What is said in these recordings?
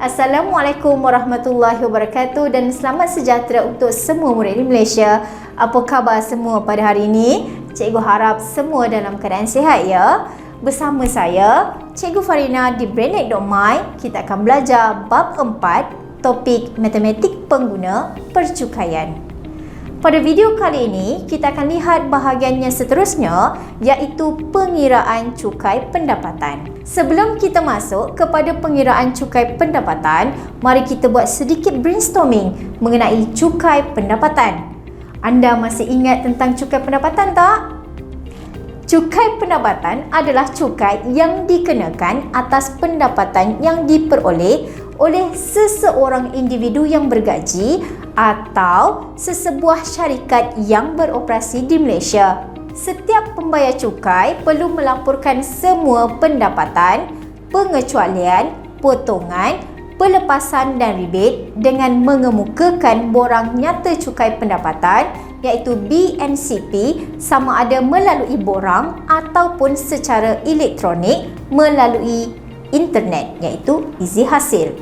Assalamualaikum warahmatullahi wabarakatuh dan selamat sejahtera untuk semua murid di Malaysia. Apa khabar semua pada hari ini? Cikgu harap semua dalam keadaan sihat ya. Bersama saya, Cikgu Farina di Braineck.my, kita akan belajar bab 4, topik matematik pengguna percukaian. Pada video kali ini, kita akan lihat bahagiannya seterusnya, iaitu pengiraan cukai pendapatan. Sebelum kita masuk kepada pengiraan cukai pendapatan, mari kita buat sedikit brainstorming mengenai cukai pendapatan. Anda masih ingat tentang cukai pendapatan tak? Cukai pendapatan adalah cukai yang dikenakan atas pendapatan yang diperoleh oleh seseorang individu yang bergaji atau sesebuah syarikat yang beroperasi di Malaysia. Setiap pembayar cukai perlu melaporkan semua pendapatan, pengecualian, potongan, pelepasan dan rebate dengan mengemukakan borang nyata cukai pendapatan iaitu BNCP sama ada melalui borang ataupun secara elektronik melalui internet iaitu izi hasil.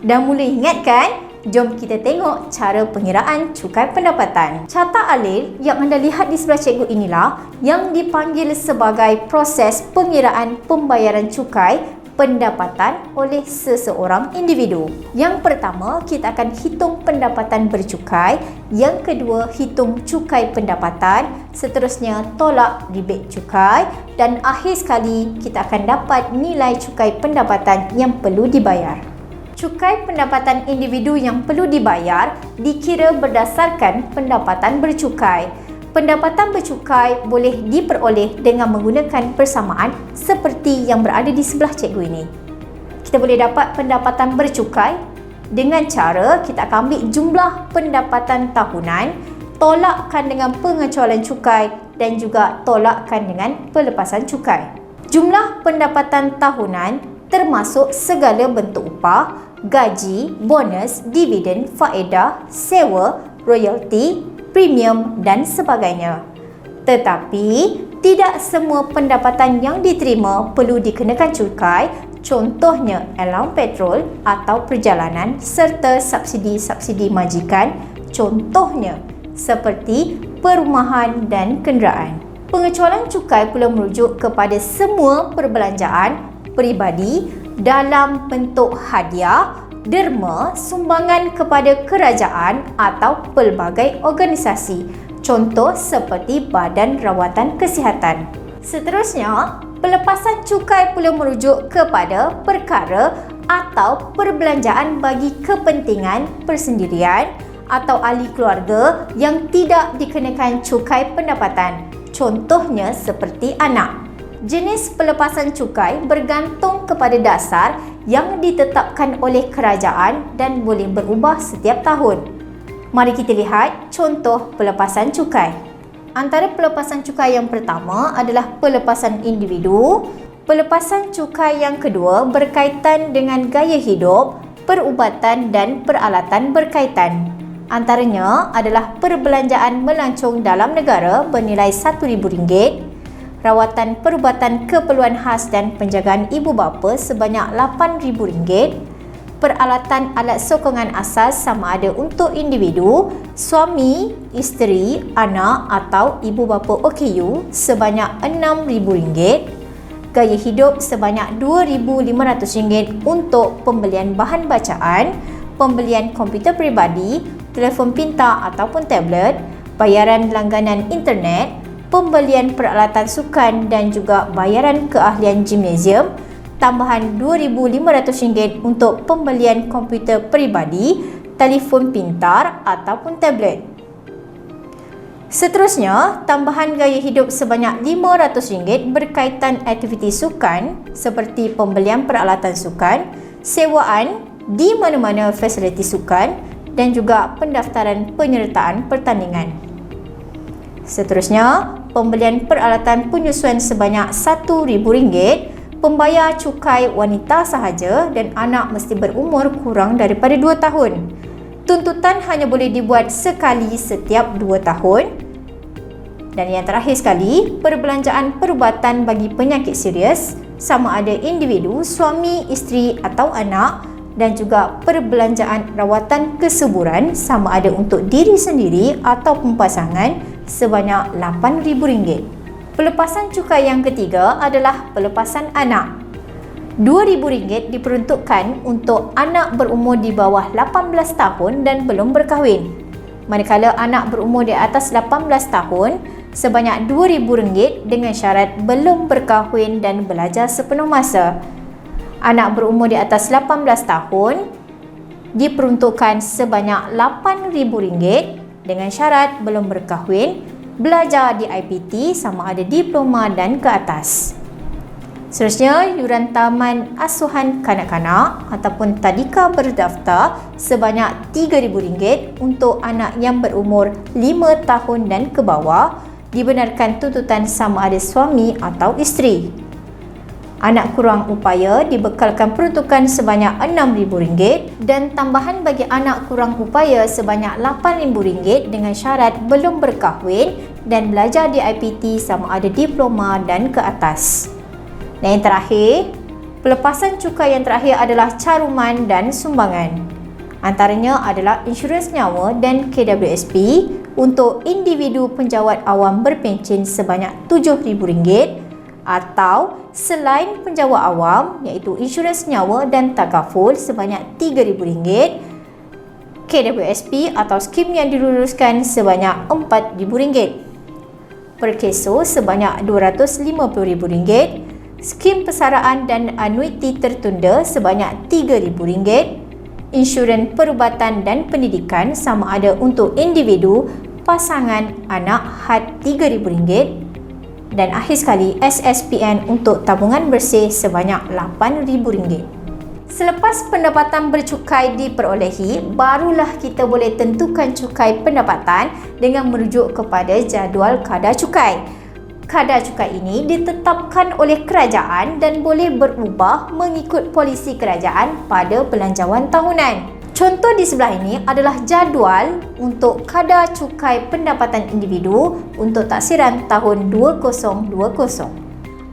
Dah mula ingat kan? Jom kita tengok cara pengiraan cukai pendapatan. Carta alil yang anda lihat di sebelah cikgu inilah yang dipanggil sebagai proses pengiraan pembayaran cukai pendapatan oleh seseorang individu. Yang pertama, kita akan hitung pendapatan bercukai. Yang kedua, hitung cukai pendapatan. Seterusnya, tolak rebate cukai. Dan akhir sekali, kita akan dapat nilai cukai pendapatan yang perlu dibayar. Cukai pendapatan individu yang perlu dibayar dikira berdasarkan pendapatan bercukai. Pendapatan bercukai boleh diperoleh dengan menggunakan persamaan seperti yang berada di sebelah cikgu ini. Kita boleh dapat pendapatan bercukai dengan cara kita akan ambil jumlah pendapatan tahunan, tolakkan dengan pengecualian cukai dan juga tolakkan dengan pelepasan cukai. Jumlah pendapatan tahunan termasuk segala bentuk upah, gaji, bonus, dividen, faedah, sewa, royalti, premium dan sebagainya. Tetapi, tidak semua pendapatan yang diterima perlu dikenakan cukai, contohnya allowance petrol atau perjalanan serta subsidi-subsidi majikan, contohnya seperti perumahan dan kenderaan. Pengecualian cukai pula merujuk kepada semua perbelanjaan peribadi dalam bentuk hadiah, derma, sumbangan kepada kerajaan atau pelbagai organisasi, contoh seperti Badan Rawatan Kesihatan. Seterusnya, pelepasan cukai pula merujuk kepada perkara atau perbelanjaan bagi kepentingan persendirian atau ahli keluarga yang tidak dikenakan cukai pendapatan, contohnya seperti anak. Jenis pelepasan cukai bergantung kepada dasar yang ditetapkan oleh kerajaan dan boleh berubah setiap tahun. Mari kita lihat contoh pelepasan cukai. Antara pelepasan cukai yang pertama adalah pelepasan individu. Pelepasan cukai yang kedua berkaitan dengan gaya hidup, perubatan dan peralatan berkaitan. Antaranya adalah perbelanjaan melancong dalam negara bernilai RM1,000, rawatan perubatan keperluan khas dan penjagaan ibu bapa sebanyak RM8,000, peralatan alat sokongan asas sama ada untuk individu, suami, isteri, anak atau ibu bapa OKU sebanyak RM6,000, gaya hidup sebanyak RM2,500 untuk pembelian bahan bacaan, pembelian komputer peribadi, telefon pintar ataupun tablet, bayaran langganan internet, pembelian peralatan sukan dan juga bayaran keahlian gimnasium, tambahan RM2,500 untuk pembelian komputer peribadi, telefon pintar ataupun tablet. Seterusnya, tambahan gaya hidup sebanyak RM500 berkaitan aktiviti sukan seperti pembelian peralatan sukan, sewaan di mana-mana fasiliti sukan dan juga pendaftaran penyertaan pertandingan. Seterusnya, pembelian peralatan penyusuan sebanyak RM1,000, pembayar cukai wanita sahaja dan anak mesti berumur kurang daripada 2 tahun. Tuntutan hanya boleh dibuat sekali setiap 2 tahun. Dan yang terakhir sekali, perbelanjaan perubatan bagi penyakit serius sama ada individu, suami, isteri atau anak dan juga perbelanjaan rawatan kesuburan sama ada untuk diri sendiri ataupun pasangan sebanyak RM8,000. Pelepasan cukai yang ketiga adalah pelepasan anak. RM2,000 diperuntukkan untuk anak berumur di bawah 18 tahun dan belum berkahwin. Manakala anak berumur di atas 18 tahun sebanyak RM2,000 dengan syarat belum berkahwin dan belajar sepenuh masa. Anak berumur di atas 18 tahun diperuntukkan sebanyak RM8,000 dengan syarat belum berkahwin, belajar di IPT sama ada diploma dan ke atas. Seterusnya, yuran taman asuhan kanak-kanak ataupun tadika berdaftar sebanyak RM3,000 untuk anak yang berumur 5 tahun dan ke bawah dibenarkan tuntutan sama ada suami atau isteri. Anak kurang upaya dibekalkan peruntukan sebanyak RM6,000 dan tambahan bagi anak kurang upaya sebanyak RM8,000 dengan syarat belum berkahwin dan belajar di IPT sama ada diploma dan ke atas. Dan yang terakhir, pelepasan cukai yang terakhir adalah caruman dan sumbangan. Antaranya adalah insurans nyawa dan KWSP untuk individu penjawat awam berpencen sebanyak RM7,000 atau selain penjawat awam iaitu insurans nyawa dan takaful sebanyak RM3,000, KWSP atau skim yang diluluskan sebanyak RM4,000, perkeso sebanyak RM250,000, skim persaraan dan anuiti tertunda sebanyak RM3,000, insurans perubatan dan pendidikan sama ada untuk individu, pasangan, anak had RM3,000 dan akhir sekali SSPN untuk tabungan bersih sebanyak RM8,000. Selepas pendapatan bercukai diperolehi, barulah kita boleh tentukan cukai pendapatan dengan merujuk kepada jadual kadar cukai. Kadar cukai ini ditetapkan oleh kerajaan dan boleh berubah mengikut polisi kerajaan pada belanjawan tahunan. Contoh di sebelah ini adalah jadual untuk kadar cukai pendapatan individu untuk taksiran tahun 2020.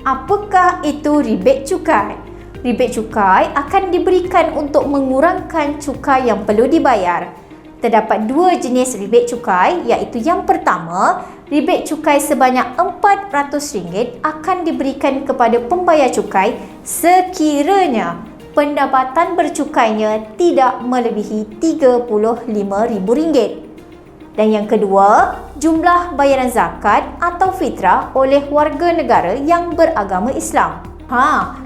Apakah itu rebate cukai? Rebate cukai akan diberikan untuk mengurangkan cukai yang perlu dibayar. Terdapat dua jenis rebate cukai iaitu yang pertama, rebate cukai sebanyak RM400 akan diberikan kepada pembayar cukai sekiranya pendapatan bercukainya tidak melebihi RM35,000. Dan yang kedua, jumlah bayaran zakat atau fitrah oleh warga negara yang beragama Islam.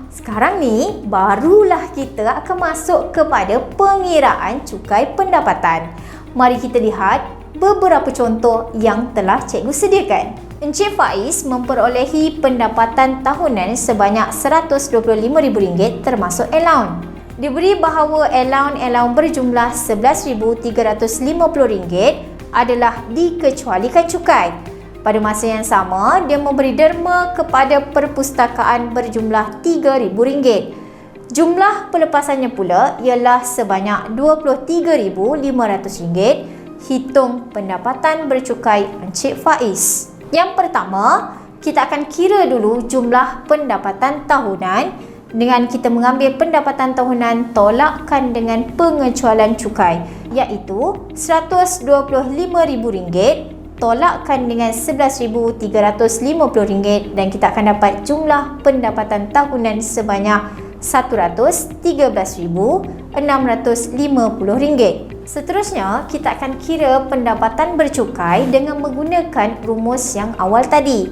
Sekarang ni barulah kita akan masuk kepada pengiraan cukai pendapatan. Mari kita lihat beberapa contoh yang telah cikgu sediakan. Encik Faiz memperolehi pendapatan tahunan sebanyak RM125,000 termasuk allowance. Diberi bahawa allowance berjumlah RM11,350 adalah dikecualikan cukai. Pada masa yang sama, dia memberi derma kepada perpustakaan berjumlah RM3,000. Jumlah pelepasannya pula ialah sebanyak RM23,500 hitung pendapatan bercukai Encik Faiz. Yang pertama, kita akan kira dulu jumlah pendapatan tahunan dengan kita mengambil pendapatan tahunan tolakkan dengan pengecualian cukai iaitu RM125,000 tolakkan dengan RM11,350 dan kita akan dapat jumlah pendapatan tahunan sebanyak RM113,650. Seterusnya, kita akan kira pendapatan bercukai dengan menggunakan rumus yang awal tadi.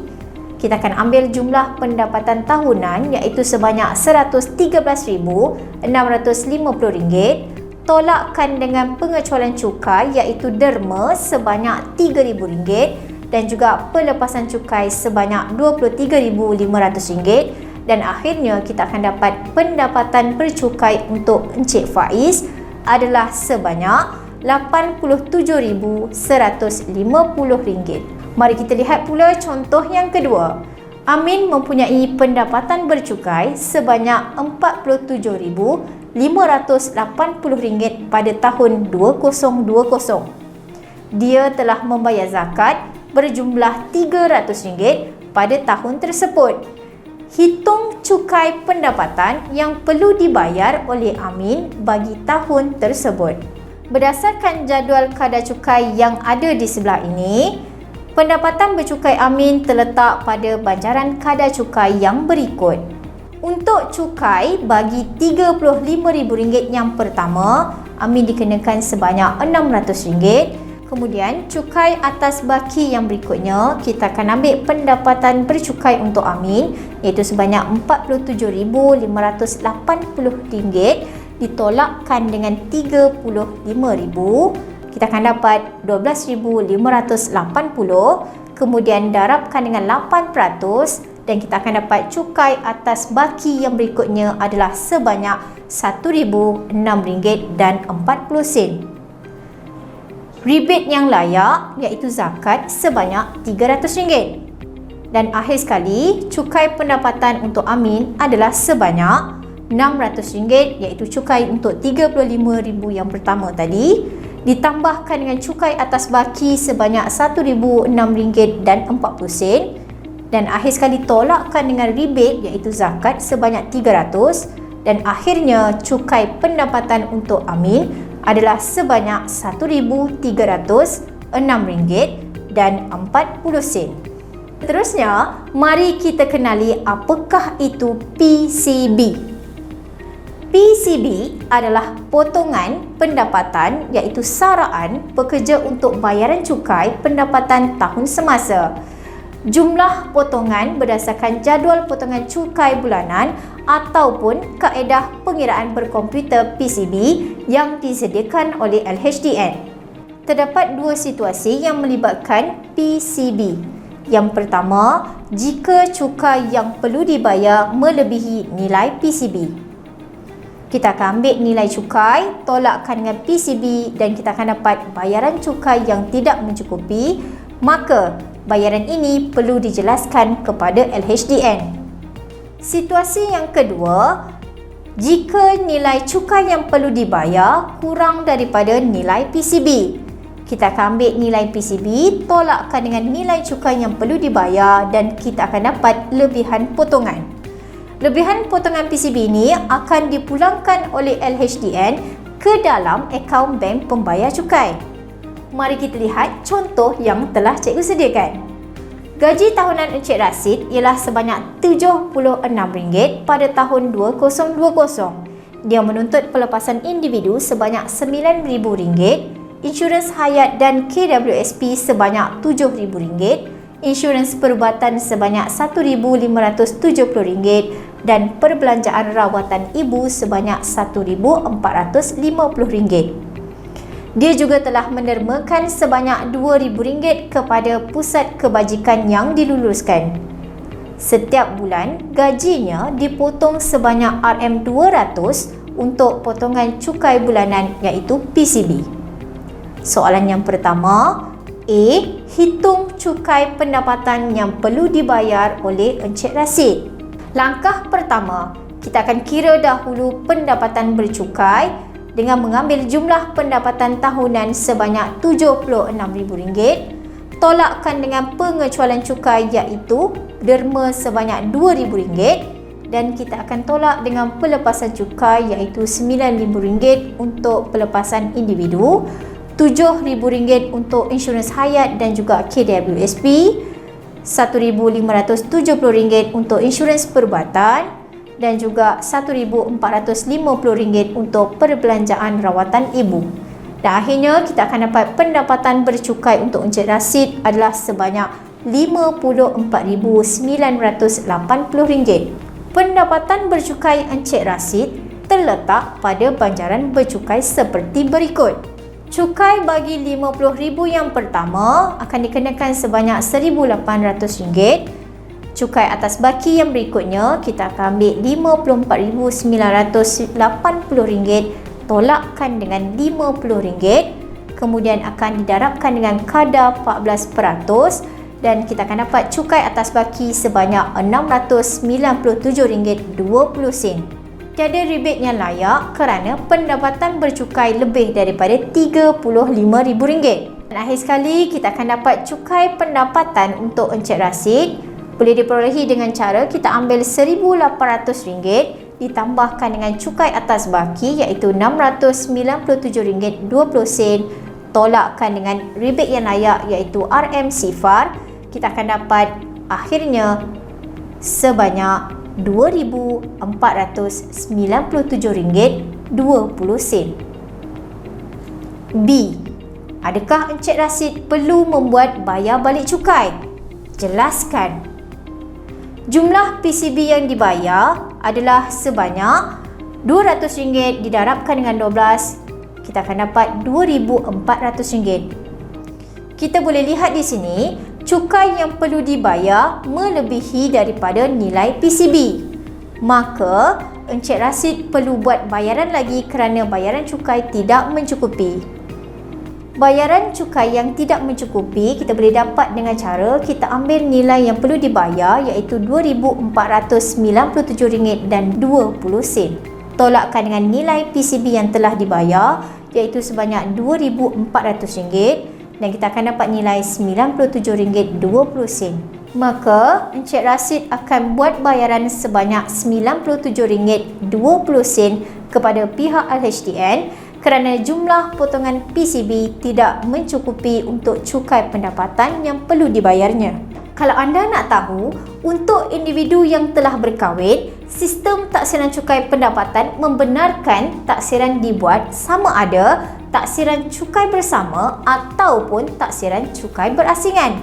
Kita akan ambil jumlah pendapatan tahunan iaitu sebanyak RM113,650 tolakkan dengan pengecualian cukai iaitu derma sebanyak RM3,000 dan juga pelepasan cukai sebanyak RM23,500 dan akhirnya kita akan dapat pendapatan bercukai untuk Encik Faiz adalah sebanyak RM87,150. Mari kita lihat pula contoh yang kedua. Amin mempunyai pendapatan bercukai sebanyak RM47,580 pada tahun 2020. Dia telah membayar zakat berjumlah RM300 pada tahun tersebut. Hitung cukai pendapatan yang perlu dibayar oleh Amin bagi tahun tersebut. Berdasarkan jadual kadar cukai yang ada di sebelah ini, pendapatan bercukai Amin terletak pada banjaran kadar cukai yang berikut. Untuk cukai bagi RM35,000 yang pertama, Amin dikenakan sebanyak RM600. Kemudian cukai atas baki yang berikutnya, kita akan ambil pendapatan bercukai untuk Amin iaitu sebanyak RM47,580 ditolakkan dengan RM35,000, kita akan dapat RM12,580, kemudian darabkan dengan 8% dan kita akan dapat cukai atas baki yang berikutnya adalah sebanyak RM6.40. Rebate yang layak iaitu zakat sebanyak RM300. Dan akhir sekali, cukai pendapatan untuk Amin adalah sebanyak RM600 iaitu cukai untuk RM35,000 yang pertama tadi, ditambahkan dengan cukai atas baki sebanyak RM6.40 dan akhir sekali tolakkan dengan rebate iaitu zakat sebanyak RM300 dan akhirnya cukai pendapatan untuk Amin adalah sebanyak RM1,306.40. Seterusnya, mari kita kenali apakah itu PCB. PCB adalah potongan pendapatan iaitu saraan pekerja untuk bayaran cukai pendapatan tahun semasa. Jumlah potongan berdasarkan jadual potongan cukai bulanan ataupun kaedah pengiraan berkomputer PCB yang disediakan oleh LHDN. Terdapat dua situasi yang melibatkan PCB. Yang pertama, jika cukai yang perlu dibayar melebihi nilai PCB. Kita akan ambil nilai cukai, tolakkan dengan PCB dan kita akan dapat bayaran cukai yang tidak mencukupi, maka bayaran ini perlu dijelaskan kepada LHDN. Situasi yang kedua, jika nilai cukai yang perlu dibayar kurang daripada nilai PCB. Kita akan ambil nilai PCB, tolakkan dengan nilai cukai yang perlu dibayar dan kita akan dapat lebihan potongan. Lebihan potongan PCB ini akan dipulangkan oleh LHDN ke dalam akaun bank pembayar cukai. Mari kita lihat contoh yang telah cikgu sediakan. Gaji tahunan Encik Rasid ialah sebanyak RM76 pada tahun 2020. Dia menuntut pelepasan individu sebanyak RM9,000, insurans hayat dan KWSP sebanyak RM7,000, insurans perubatan sebanyak RM1,570 dan perbelanjaan rawatan ibu sebanyak RM1,450. Dia juga telah mendermakan sebanyak RM2,000 kepada pusat kebajikan yang diluluskan. Setiap bulan, gajinya dipotong sebanyak RM200 untuk potongan cukai bulanan iaitu PCB. Soalan yang pertama, A. Hitung cukai pendapatan yang perlu dibayar oleh Encik Rasid. Langkah pertama, kita akan kira dahulu pendapatan bercukai dengan mengambil jumlah pendapatan tahunan sebanyak RM76,000, tolakkan dengan pengecualian cukai iaitu derma sebanyak RM2,000 dan kita akan tolak dengan pelepasan cukai iaitu RM9,000 untuk pelepasan individu, RM7,000 untuk insurans hayat dan juga KWSP, RM1,570 untuk insurans perubatan dan juga RM1,450 untuk perbelanjaan rawatan ibu. Dan akhirnya kita akan dapat pendapatan bercukai untuk Encik Rasid adalah sebanyak RM54,980. Pendapatan bercukai Encik Rasid terletak pada banjaran bercukai seperti berikut. Cukai bagi RM50,000 yang pertama akan dikenakan sebanyak RM1,800. Cukai atas baki yang berikutnya, kita akan ambil RM54,980, tolakkan dengan RM50, kemudian akan didarabkan dengan kadar 14% dan kita akan dapat cukai atas baki sebanyak RM697.20. Tiada rebate yang layak kerana pendapatan bercukai lebih daripada RM35,000. Dan akhir sekali, kita akan dapat cukai pendapatan untuk Encik Rasid Boleh diperolehi dengan cara kita ambil RM1,800 ditambahkan dengan cukai atas baki iaitu RM697.20, tolakkan dengan rebate yang layak iaitu RM-Sifar, kita akan dapat akhirnya sebanyak RM2,497.20. B. Adakah Encik Rashid perlu membuat bayar balik cukai? Jelaskan. Jumlah PCB yang dibayar adalah sebanyak RM200 didarabkan dengan 12, kita akan dapat RM2,400. Kita boleh lihat di sini, cukai yang perlu dibayar melebihi daripada nilai PCB. Maka, Encik Rashid perlu buat bayaran lagi kerana bayaran cukai tidak mencukupi. Bayaran cukai yang tidak mencukupi kita boleh dapat dengan cara kita ambil nilai yang perlu dibayar iaitu RM2,497.20. Tolakkan dengan nilai PCB yang telah dibayar iaitu sebanyak RM2,400 dan kita akan dapat nilai RM97.20. Maka Encik Rashid akan buat bayaran sebanyak RM97.20 kepada pihak Al-HDN kerana jumlah potongan PCB tidak mencukupi untuk cukai pendapatan yang perlu dibayarnya. Kalau anda nak tahu, untuk individu yang telah berkahwin, sistem taksiran cukai pendapatan membenarkan taksiran dibuat sama ada taksiran cukai bersama ataupun taksiran cukai berasingan.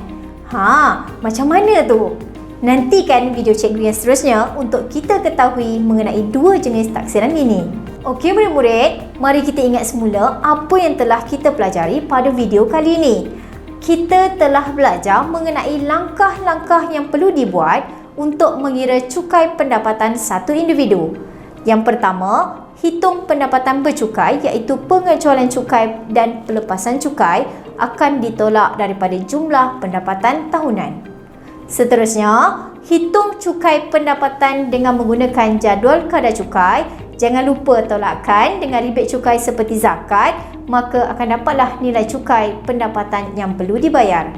Macam mana tu? Nantikan video cikgu yang seterusnya untuk kita ketahui mengenai dua jenis taksiran ini. Okey murid-murid, mari kita ingat semula apa yang telah kita pelajari pada video kali ini. Kita telah belajar mengenai langkah-langkah yang perlu dibuat untuk mengira cukai pendapatan satu individu. Yang pertama, hitung pendapatan bercukai iaitu pengecualian cukai dan pelepasan cukai akan ditolak daripada jumlah pendapatan tahunan. Seterusnya, hitung cukai pendapatan dengan menggunakan jadual kadar cukai. Jangan lupa tolakkan dengan rebate cukai seperti zakat, maka akan dapatlah nilai cukai pendapatan yang perlu dibayar.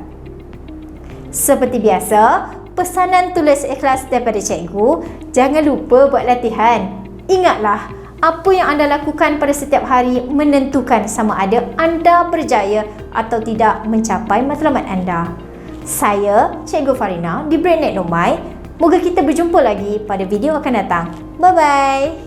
Seperti biasa, pesanan tulis ikhlas daripada cikgu, jangan lupa buat latihan. Ingatlah, apa yang anda lakukan pada setiap hari menentukan sama ada anda berjaya atau tidak mencapai matlamat anda. Saya, Cikgu Farina di BrainNet Nomai. Moga kita berjumpa lagi pada video akan datang. Bye-bye.